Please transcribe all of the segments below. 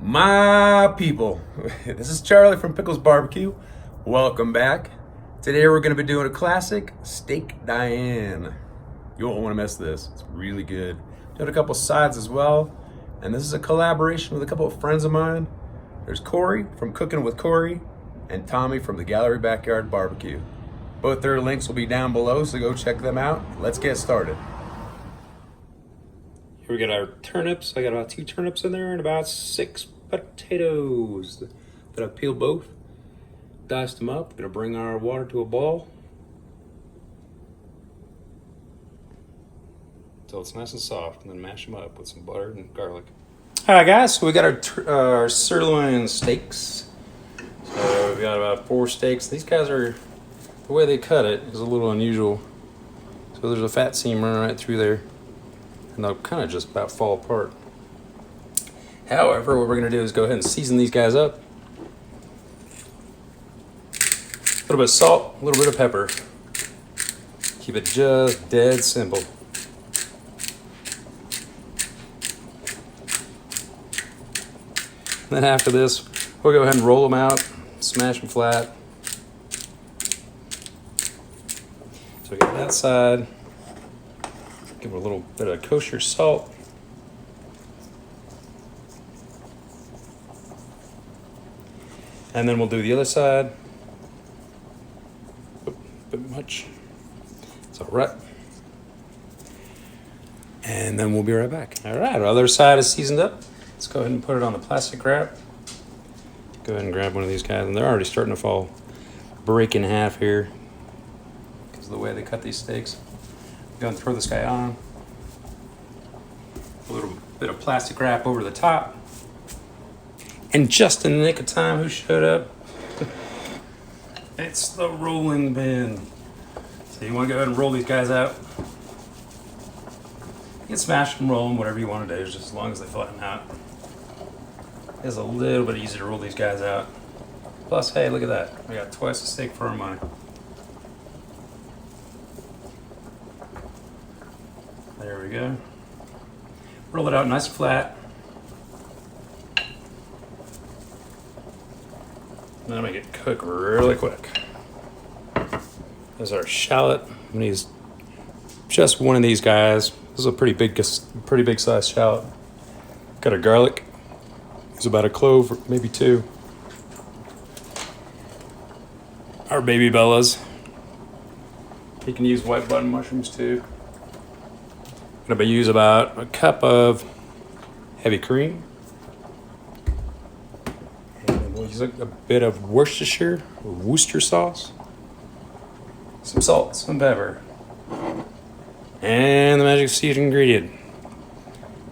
My people, this is Charlie from Pickles BBQ. Welcome back. Today we're going to be doing a classic steak Diane. You won't want to miss this. It's really good. Doing a couple sides as well. And this is a collaboration with a couple of friends of mine. There's Kory from Cooking with Kory and Tommy from the Gallery Backyard BBQ. Both their links will be down below, so go check them out. Let's get started. Here we got our turnips. I got about 2 turnips in there and about 6 potatoes that I've peeled both. Diced them up. Gonna bring our water to a boil until it's nice and soft, and then mash them up with some butter and garlic. All right, guys. So we got our sirloin steaks. So we got about 4 steaks. These guys are, the way they cut it is a little unusual. So there's a fat seam running right through there, and they'll kind of just about fall apart. However, what we're gonna do is go ahead and season these guys up. A little bit of salt, a little bit of pepper. Keep it just dead simple. And then after this, we'll go ahead and roll them out, smash them flat. So we got that side. Give it a little bit of kosher salt. And then we'll do the other side. A bit much. It's all right. And then we'll be right back. All right, our other side is seasoned up. Let's go ahead and put it on the plastic wrap. Go ahead and grab one of these guys, and they're already starting to break in half here because of the way they cut these steaks. Go ahead and throw this guy on. A little bit of plastic wrap over the top. And just in the nick of time, who showed up? It's the rolling pin. So you want to go ahead and roll these guys out. You can smash them, roll them, whatever you want to do, just as long as they flatten out. It's a little bit easier to roll these guys out. Plus, hey, look at that. We got twice the steak for our money. There we go. Roll it out nice and flat. And then make it cook really quick. There's our shallot. I'm gonna use just one of these guys. This is a pretty big sized shallot. Got our garlic. Use about a clove, or maybe 2. Our baby bellas. You can use white button mushrooms too. I'm gonna use about a cup of heavy cream. And we'll use a bit of Worcestershire or Worcester sauce. Some salt, some pepper. And the magic secret ingredient.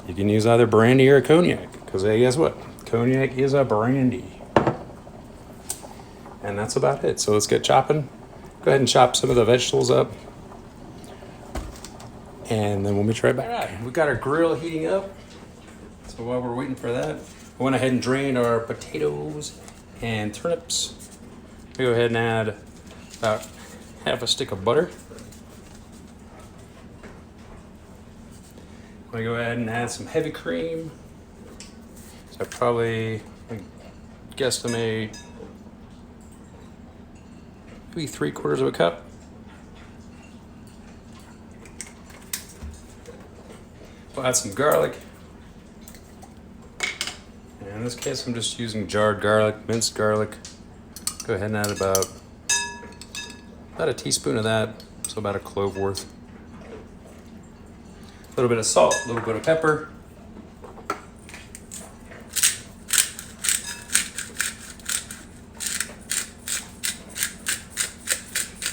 You can use either brandy or cognac, because hey, guess what? Cognac is a brandy. And that's about it. So let's get chopping. Go ahead and chop some of the vegetables up. And then we'll meet you right back. All right, we got our grill heating up. So while we're waiting for that, I went ahead and drained our potatoes and turnips. We go ahead and add about half a stick of butter. I'm gonna go ahead and add some heavy cream. So I probably guesstimate maybe 3/4 of a cup. We'll add some garlic. And in this case, I'm just using jarred garlic, minced garlic. Go ahead and add about a teaspoon of that, so about a clove worth. A little bit of salt, a little bit of pepper.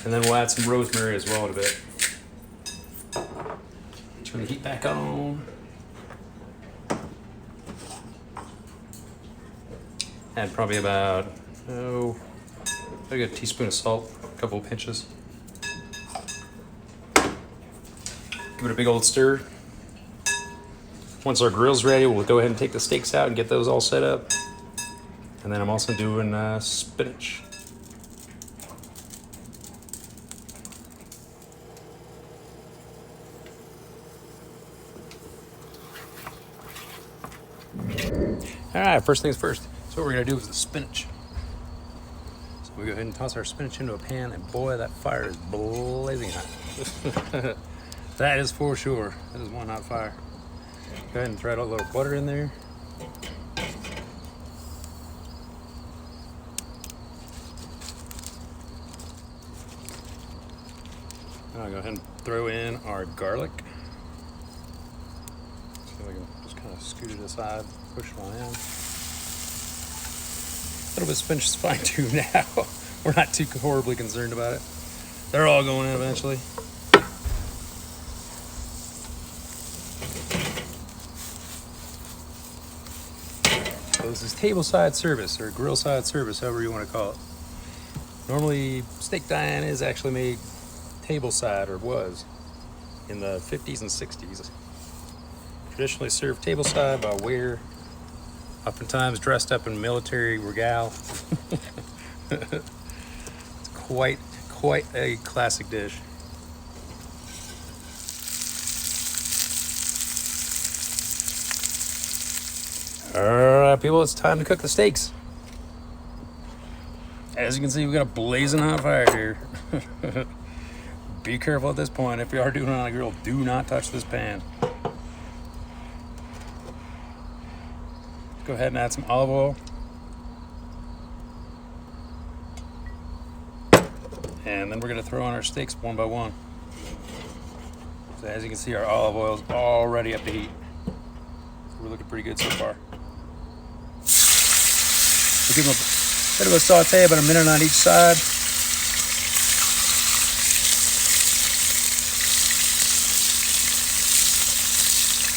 And then we'll add some rosemary as well in a bit. Turn the heat back on. Add probably about, maybe a teaspoon of salt, a couple of pinches. Give it a big old stir. Once our grill's ready, we'll go ahead and take the steaks out and get those all set up. And then I'm also doing spinach. All right, first things first. So what we're gonna do is the spinach. So we go ahead and toss our spinach into a pan, and boy, that fire is blazing hot. That is for sure. That is one hot fire. Go ahead and thread a little butter in there. I'll go ahead and throw in our garlic. So we can just kind of scoot it aside, push it on in. A little bit of spinach is fine too now. We're not too horribly concerned about it. They're all going in eventually. So this is table side service or grill side service, however you want to call it. Normally, steak Diane is actually made table side, or was, in the 50s and 60s. Traditionally served table side by waiter, oftentimes dressed up in military regale. It's quite a classic dish. All right, people, it's time to cook the steaks. As you can see, we got a blazing hot fire here. Be careful at this point. If you are doing it on a grill, do not touch this pan. Go ahead and add some olive oil. And then we're gonna throw in our steaks one by one. So as you can see, our olive oil is already up to heat. We're looking pretty good so far. We'll give them a bit of a saute, about a minute on each side.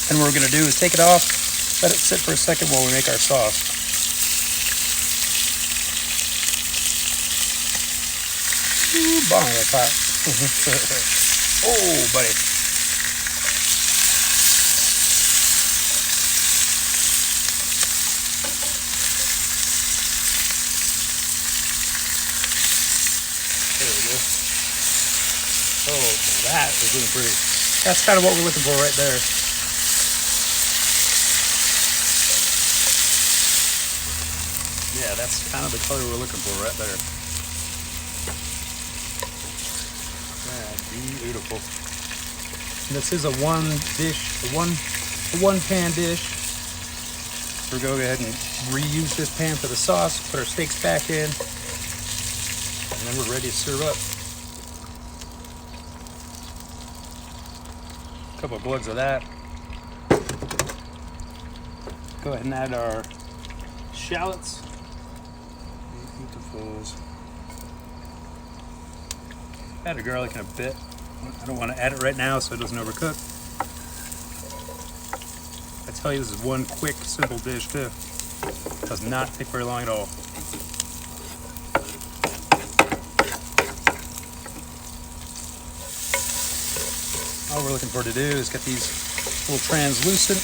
And what we're gonna do is take it off, let it sit for a second while we make our sauce. Ooh, bomb, that's hot. Oh, buddy. There we go. Oh, that is looking pretty. That's kind of what we're looking for right there. Yeah, that's kind of the color we're looking for right there. Yeah, beautiful. And this is a one pan dish. We're going to go ahead and reuse this pan for the sauce, put our steaks back in, and then we're ready to serve up. A couple of plugs of that. Go ahead and add our shallots. Add a garlic in a bit. I don't want to add it right now so it doesn't overcook. I tell you, this is one quick, simple dish too. Does not take very long at all. All we're looking for to do is get these a little translucent.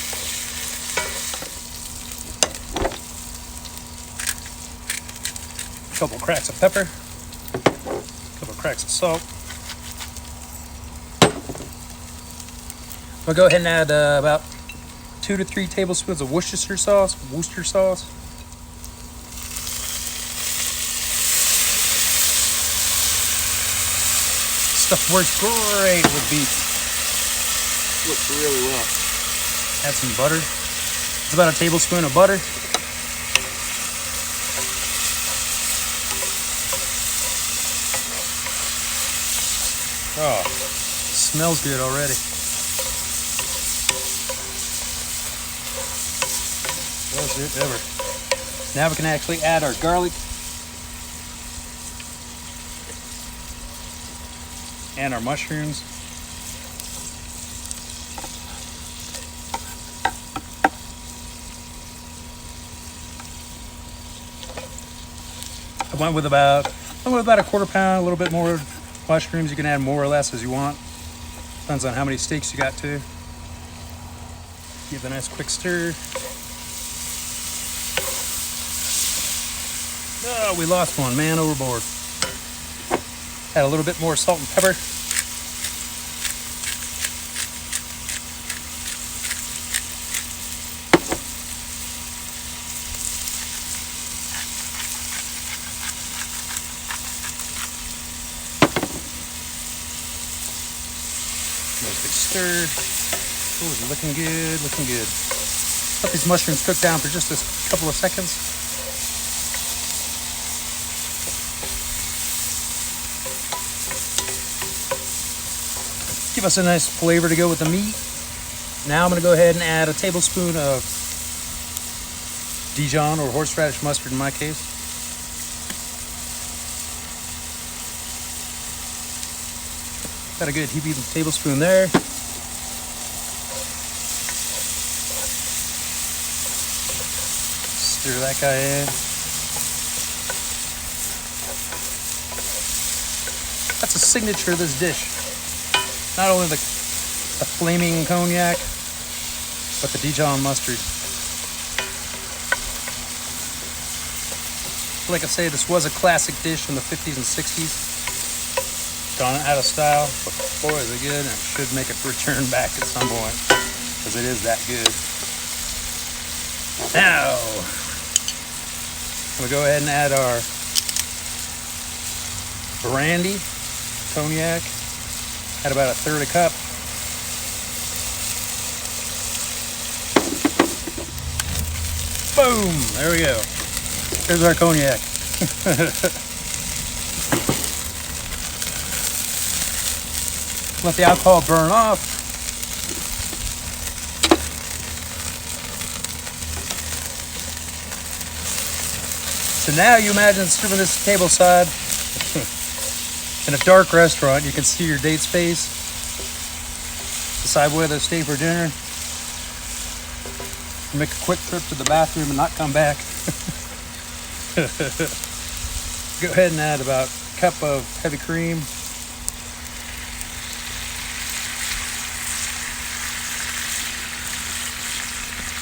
A couple cracks of pepper, a couple cracks of salt. We'll go ahead and add about 2 to 3 tablespoons of Worcestershire sauce. Stuff works great with beef. Looks really well. Add some butter. It's about a tablespoon of butter. Oh, smells good already. Best it ever. Now we can actually add our garlic and our mushrooms. I went with about a quarter pound, a little bit more mushrooms. You can add more or less as you want. Depends on how many steaks you got too. Give it a nice quick stir. Oh, we lost one, man, overboard. Add a little bit more salt and pepper. stir. Oh, looking good, looking good. Let these mushrooms cook down for just a couple of seconds. Give us a nice flavor to go with the meat. Now I'm going to go ahead and add a tablespoon of Dijon or horseradish mustard in my case. Got a good heaping tablespoon there. Stir that guy in. That's a signature of this dish. Not only the flaming cognac, but the Dijon mustard. Like I say, this was a classic dish in the 50s and 60s. Gone out of style, but boy is it good, and it should make a return back at some point, because it is that good. Now, we'll go ahead and add our brandy, cognac, add about 1/3 cup. Boom, there we go. Here's our cognac. Let the alcohol burn off. So now you imagine serving this tableside in a dark restaurant. You can see your date's face. Decide whether to stay for dinner. Or make a quick trip to the bathroom and not come back. Go ahead and add about a cup of heavy cream.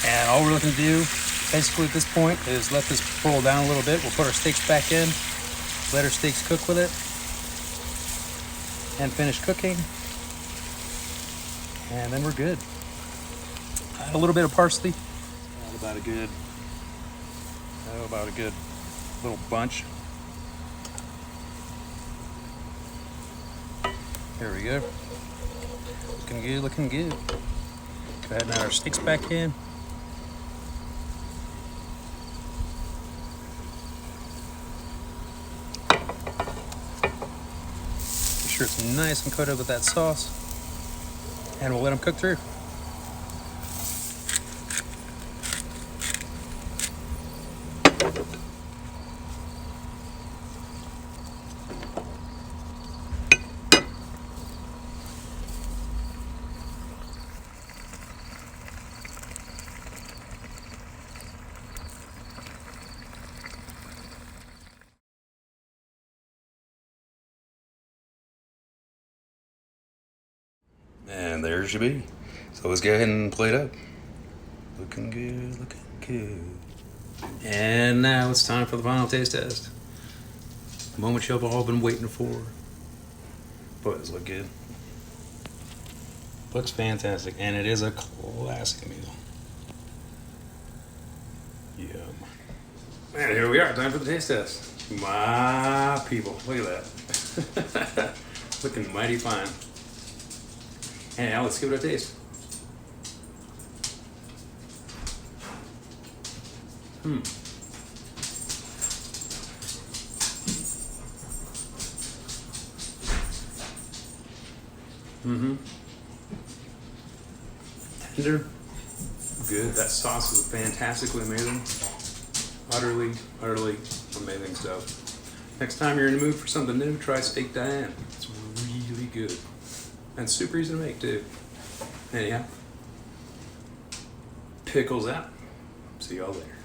And all we're looking to do, basically at this point, is let this boil down a little bit. We'll put our steaks back in, let our steaks cook with it, and finish cooking. And then we're good. Add a little bit of parsley. Add about a good little bunch. There we go. Looking good, looking good. Go ahead and add our steaks back in. Be sure it's nice and coated with that sauce. And we'll let them cook through. And there she be. So let's go ahead and plate up. Looking good, looking good. And now it's time for the final taste test. The moment you've all been waiting for. Boy, does it look good. Looks fantastic, and it is a classic meal. Yum. And here we are, time for the taste test. My people, look at that. Looking mighty fine. And now let's give it a taste. Tender, good. That sauce is fantastically amazing. Utterly amazing stuff. Next time you're in the mood for something new, try Steak Diane. It's really good. And super easy to make too. Anyhow, Pickles out. See y'all later.